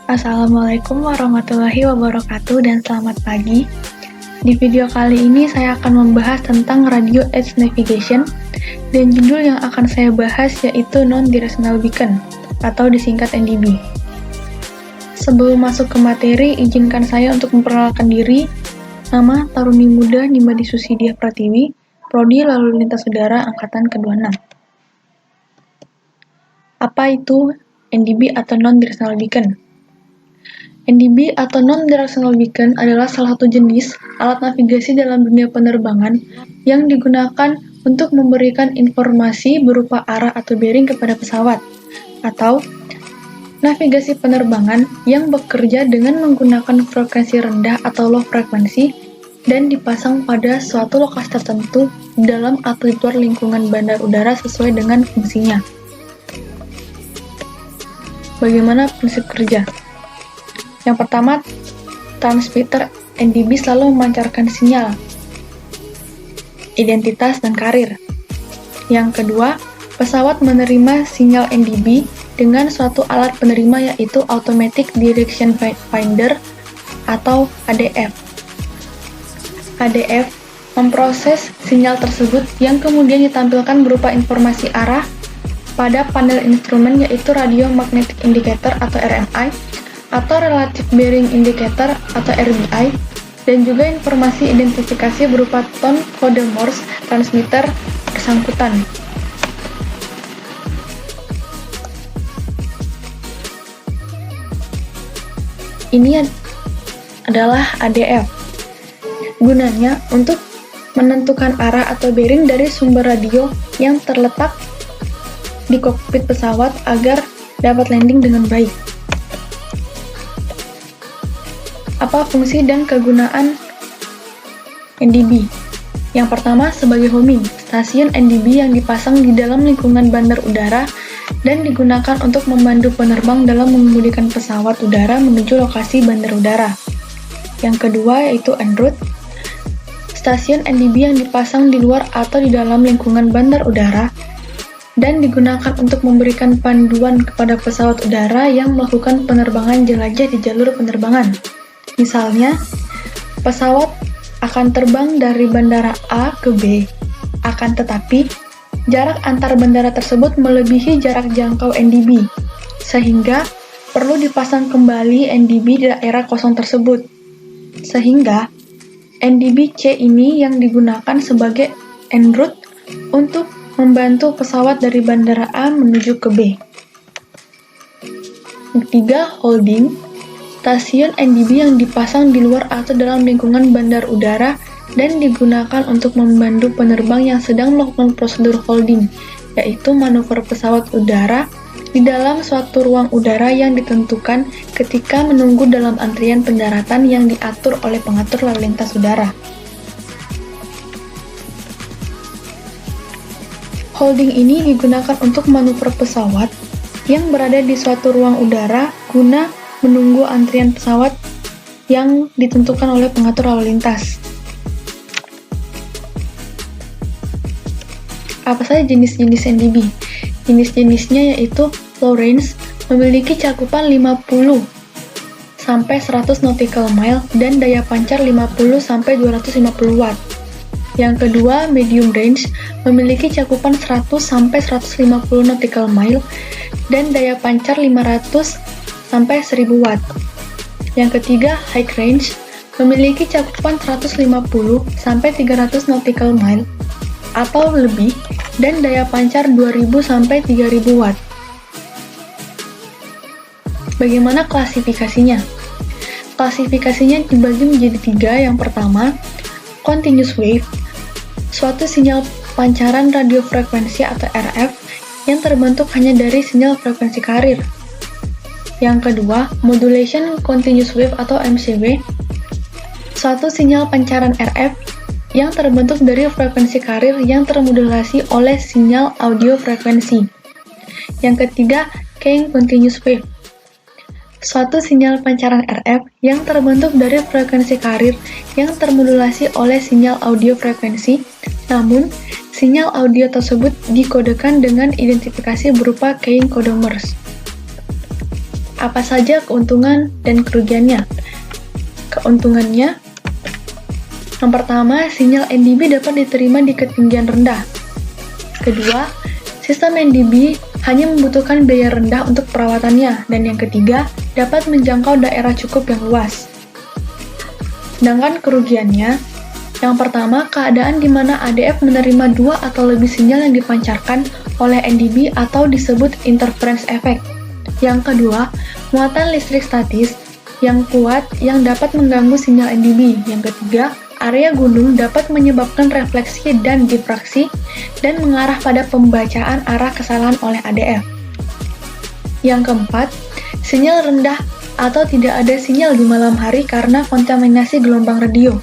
Assalamualaikum warahmatullahi wabarakatuh dan selamat pagi. Di video kali ini saya akan membahas tentang Radio Edge Navigation dan judul yang akan saya bahas yaitu Non-Directional Beacon atau disingkat NDB. Sebelum masuk ke materi, izinkan saya untuk memperkenalkan diri. Nama Taruni Muda Nimadi Susidia Pratiwi, Prodi Lalu Lintas Udara Angkatan ke-26. Apa itu NDB atau Non-Directional Beacon? NDB atau Non-Directional Beacon adalah salah satu jenis alat navigasi dalam dunia penerbangan yang digunakan untuk memberikan informasi berupa arah atau bearing kepada pesawat, atau navigasi penerbangan yang bekerja dengan menggunakan frekuensi rendah atau low frekuensi dan dipasang pada suatu lokasi tertentu dalam atau di luar lingkungan bandar udara sesuai dengan fungsinya. Bagaimana prinsip kerja? Yang pertama, transmitter NDB selalu memancarkan sinyal, identitas, dan karir. Yang kedua, pesawat menerima sinyal NDB dengan suatu alat penerima yaitu Automatic Direction Finder atau ADF. ADF memproses sinyal tersebut yang kemudian ditampilkan berupa informasi arah pada panel instrumen yaitu Radio Magnetic Indicator atau RMI, atau Relative Bearing Indicator atau RBI, dan juga informasi identifikasi berupa tone kode Morse transmitter bersangkutan. Ini adalah ADF. Gunanya untuk menentukan arah atau bearing dari sumber radio yang terletak di kokpit pesawat agar dapat landing dengan baik. Apa fungsi dan kegunaan NDB? Yang pertama, sebagai homing, stasiun NDB yang dipasang di dalam lingkungan bandar udara dan digunakan untuk membantu penerbang dalam mengemudikan pesawat udara menuju lokasi bandar udara. Yang kedua yaitu en route, stasiun NDB yang dipasang di luar atau di dalam lingkungan bandar udara dan digunakan untuk memberikan panduan kepada pesawat udara yang melakukan penerbangan jelajah di jalur penerbangan. Misalnya, pesawat akan terbang dari bandara A ke B, akan tetapi jarak antar bandara tersebut melebihi jarak jangkau NDB, sehingga perlu dipasang kembali NDB di daerah kosong tersebut. Sehingga, NDB C ini yang digunakan sebagai en route untuk membantu pesawat dari bandara A menuju ke B. Ketiga, holding. Stasiun NDB yang dipasang di luar atau dalam lingkungan bandar udara dan digunakan untuk membantu penerbang yang sedang melakukan prosedur holding, yaitu manuver pesawat udara di dalam suatu ruang udara yang ditentukan ketika menunggu dalam antrian pendaratan yang diatur oleh pengatur lalu lintas udara. Holding ini digunakan untuk manuver pesawat yang berada di suatu ruang udara guna menunggu antrian pesawat yang ditentukan oleh pengatur lalu lintas. Apa saja jenis-jenis NDB? Jenis-jenisnya yaitu low range, memiliki cakupan 50 sampai 100 nautical mile dan daya pancar 50 sampai 250 watt. Yang kedua, medium range, memiliki cakupan 100 sampai 150 nautical mile dan daya pancar 500 sampai 1000 watt. Yang ketiga, high range, memiliki cakupan 150 sampai 300 nautical mile atau lebih dan daya pancar 2000 sampai 3000 watt. Bagaimana klasifikasinya? Klasifikasinya dibagi menjadi 3. Yang pertama, continuous wave, suatu sinyal pancaran radio frekuensi atau RF yang terbentuk hanya dari sinyal frekuensi karir. Yang kedua, modulation continuous wave atau MCW, suatu sinyal pancaran RF yang terbentuk dari frekuensi karir yang termodulasi oleh sinyal audio frekuensi. Yang ketiga, Kane continuous wave, suatu sinyal pancaran RF yang terbentuk dari frekuensi karir yang termodulasi oleh sinyal audio frekuensi, namun sinyal audio tersebut dikodekan dengan identifikasi berupa Kane kode Morse. Apa saja keuntungan dan kerugiannya? Keuntungannya, yang pertama, sinyal NDB dapat diterima di ketinggian rendah. Kedua, sistem NDB hanya membutuhkan biaya rendah untuk perawatannya. Dan yang ketiga, dapat menjangkau daerah cukup yang luas. Sedangkan kerugiannya, yang pertama, keadaan di mana ADF menerima 2 atau lebih sinyal yang dipancarkan oleh NDB atau disebut interference effect. Yang kedua, muatan listrik statis yang kuat yang dapat mengganggu sinyal NDB. Yang ketiga, area gunung dapat menyebabkan refleksi dan difraksi dan mengarah pada pembacaan arah kesalahan oleh ADF. Yang keempat, sinyal rendah atau tidak ada sinyal di malam hari karena kontaminasi gelombang radio.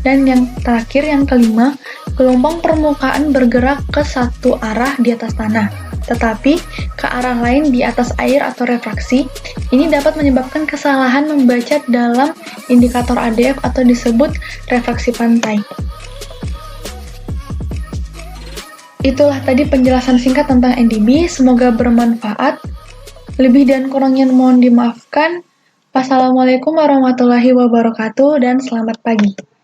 Dan yang terakhir, yang kelima, gelombang permukaan bergerak ke satu arah di atas tanah, tetapi ke arah lain di atas air atau refraksi. Ini dapat menyebabkan kesalahan membaca dalam indikator ADF atau disebut refraksi pantai. Itulah tadi penjelasan singkat tentang NDB, semoga bermanfaat. Lebih dan kurangnya mohon dimaafkan. Wassalamualaikum warahmatullahi wabarakatuh dan selamat pagi.